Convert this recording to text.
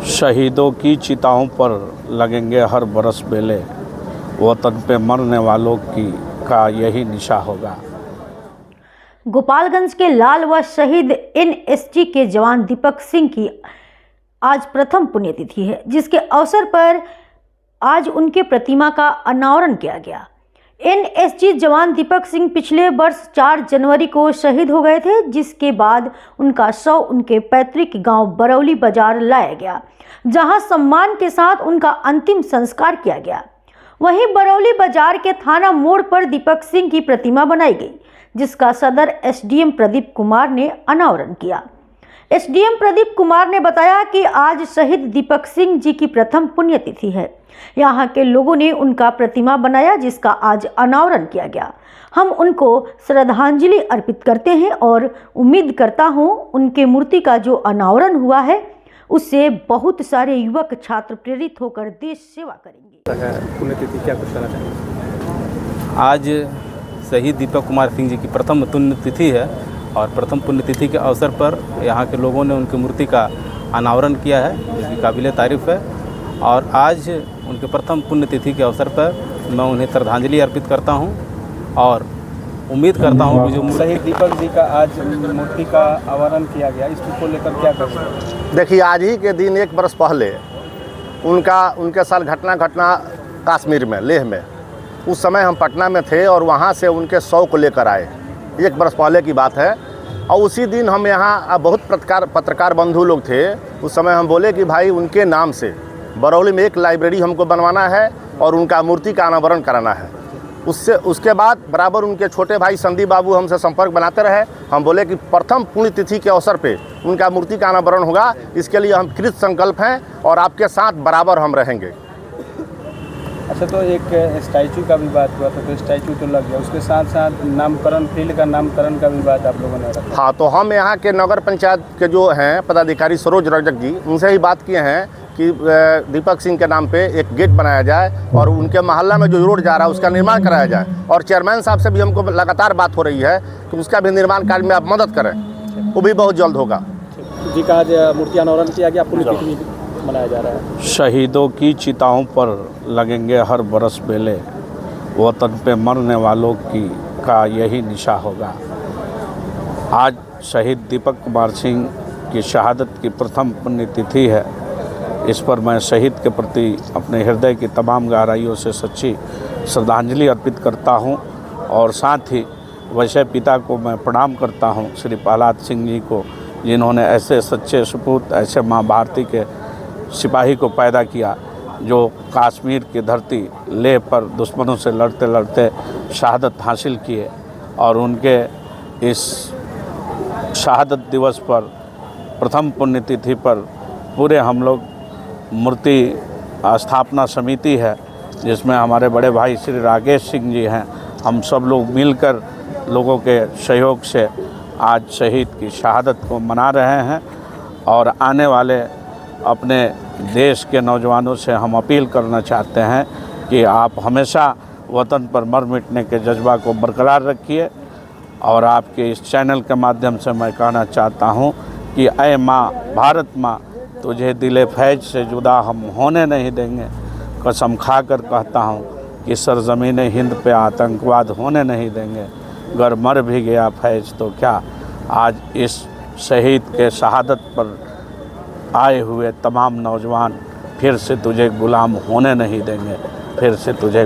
शहीदों की चिताओं पर लगेंगे हर बरस बेले, वतन पे मरने वालों की का यही निशा होगा। गोपालगंज के लाल व शहीद एनएसजी के जवान दीपक सिंह की आज प्रथम पुण्यतिथि है, जिसके अवसर पर आज उनके प्रतिमा का अनावरण किया गया। एनएसजी जवान दीपक सिंह पिछले वर्ष 4 जनवरी को शहीद हो गए थे, जिसके बाद उनका शव उनके पैतृक गांव बरौली बाजार लाया गया, जहां सम्मान के साथ उनका अंतिम संस्कार किया गया। वहीं बरौली बाजार के थाना मोड़ पर दीपक सिंह की प्रतिमा बनाई गई, जिसका सदर एसडीएम प्रदीप कुमार ने अनावरण किया। एसडीएम प्रदीप कुमार ने बताया कि आज शहीद दीपक सिंह जी की प्रथम पुण्यतिथि है। यहाँ के लोगों ने उनका प्रतिमा बनाया, जिसका आज अनावरण किया गया। हम उनको श्रद्धांजलि अर्पित करते हैं और उम्मीद करता हूँ उनके मूर्ति का जो अनावरण हुआ है उससे बहुत सारे युवक छात्र प्रेरित होकर देश सेवा करेंगे। पुण्यतिथि क्या कुछ कहना चाहेंगे? आज शहीद दीपक कुमार सिंह जी की प्रथम पुण्यतिथि है और प्रथम पुण्यतिथि के अवसर पर यहाँ के लोगों ने उनकी मूर्ति का अनावरण किया है, जो कि काबिल तारीफ़ है। और आज उनके प्रथम पुण्यतिथि के अवसर पर मैं उन्हें श्रद्धांजलि अर्पित करता हूँ और उम्मीद करता हूँ कि जो शहीद दीपक जी का आज मूर्ति का अनावरण किया गया, इसको लेकर क्या कर सकते हैं? देखिए, आज ही के दिन 1 बरस पहले उनके साथ घटना कश्मीर में, लेह में। उस समय हम पटना में थे और वहाँ से उनके शव को लेकर आए। 1 बरस पहले की बात है। और उसी दिन हम यहाँ बहुत पत्रकार बंधु लोग थे। उस समय हम बोले कि भाई उनके नाम से बरौली में एक लाइब्रेरी हमको बनवाना है और उनका मूर्ति का अनावरण कराना है। उसके बाद बराबर उनके छोटे भाई संदीप बाबू हमसे संपर्क बनाते रहे। हम बोले कि प्रथम पुण्यतिथि के अवसर पे उनका मूर्ति का अनावरण होगा, इसके लिए हम कृत संकल्प हैं और आपके साथ बराबर हम रहेंगे। अच्छा, तो एक स्टैचू का भी बात हुआ था, तो स्टैचू तो लग गया, उसके साथ साथ नामकरण, फील्ड का नामकरण का भी बात आप लोगों ने रखा। हाँ, तो हम यहाँ के नगर पंचायत के जो हैं पदाधिकारी सरोज रजक जी, उनसे ही बात किए हैं कि दीपक सिंह के नाम पे एक गेट बनाया जाए और उनके मोहल्ला में जो रोड जा रहा है उसका निर्माण कराया जाए। और चेयरमैन साहब से भी हमको लगातार बात हो रही है कि उसका भी निर्माण कार्य में आप मदद करें, वो भी बहुत जल्द होगा। जी का आज मूर्ति अनावरण किया गया, पुण्यतिथि मनाया जा रहा है। शहीदों की चिताओं पर लगेंगे हर बरस बेले, वतन पे मरने वालों की का यही निशा होगा। आज शहीद दीपक कुमार सिंह की शहादत की प्रथम पुण्यतिथि है। इस पर मैं शहीद के प्रति अपने हृदय की तमाम गहराइयों से सच्ची श्रद्धांजलि अर्पित करता हूं और साथ ही वैसे पिता को मैं प्रणाम करता हूं, श्री प्रहलाद सिंह जी को, जिन्होंने ऐसे सच्चे सपूत, ऐसे माँ भारती के सिपाही को पैदा किया, जो कश्मीर की धरती लेह पर दुश्मनों से लड़ते लड़ते शहादत हासिल किए। और उनके इस शहादत दिवस पर प्रथम पुण्यतिथि पर पूरे हम लोग मूर्ति स्थापना समिति है, जिसमें हमारे बड़े भाई श्री राकेश सिंह जी हैं। हम सब लोग मिलकर लोगों के सहयोग से आज शहीद की शहादत को मना रहे हैं और आने वाले अपने देश के नौजवानों से हम अपील करना चाहते हैं कि आप हमेशा वतन पर मर मिटने के जज्बा को बरकरार रखिए। और आपके इस चैनल के माध्यम से मैं कहना चाहता हूँ कि ऐ माँ, भारत माँ, तुझे दिले फैज से जुदा हम होने नहीं देंगे। कसम खाकर कहता हूँ कि सरज़मीन हिंद पे आतंकवाद होने नहीं देंगे। अगर मर भी गया फैज तो क्या, आज इस शहीद के शहादत पर आए हुए तमाम नौजवान फिर से तुझे गुलाम होने नहीं देंगे, फिर से तुझे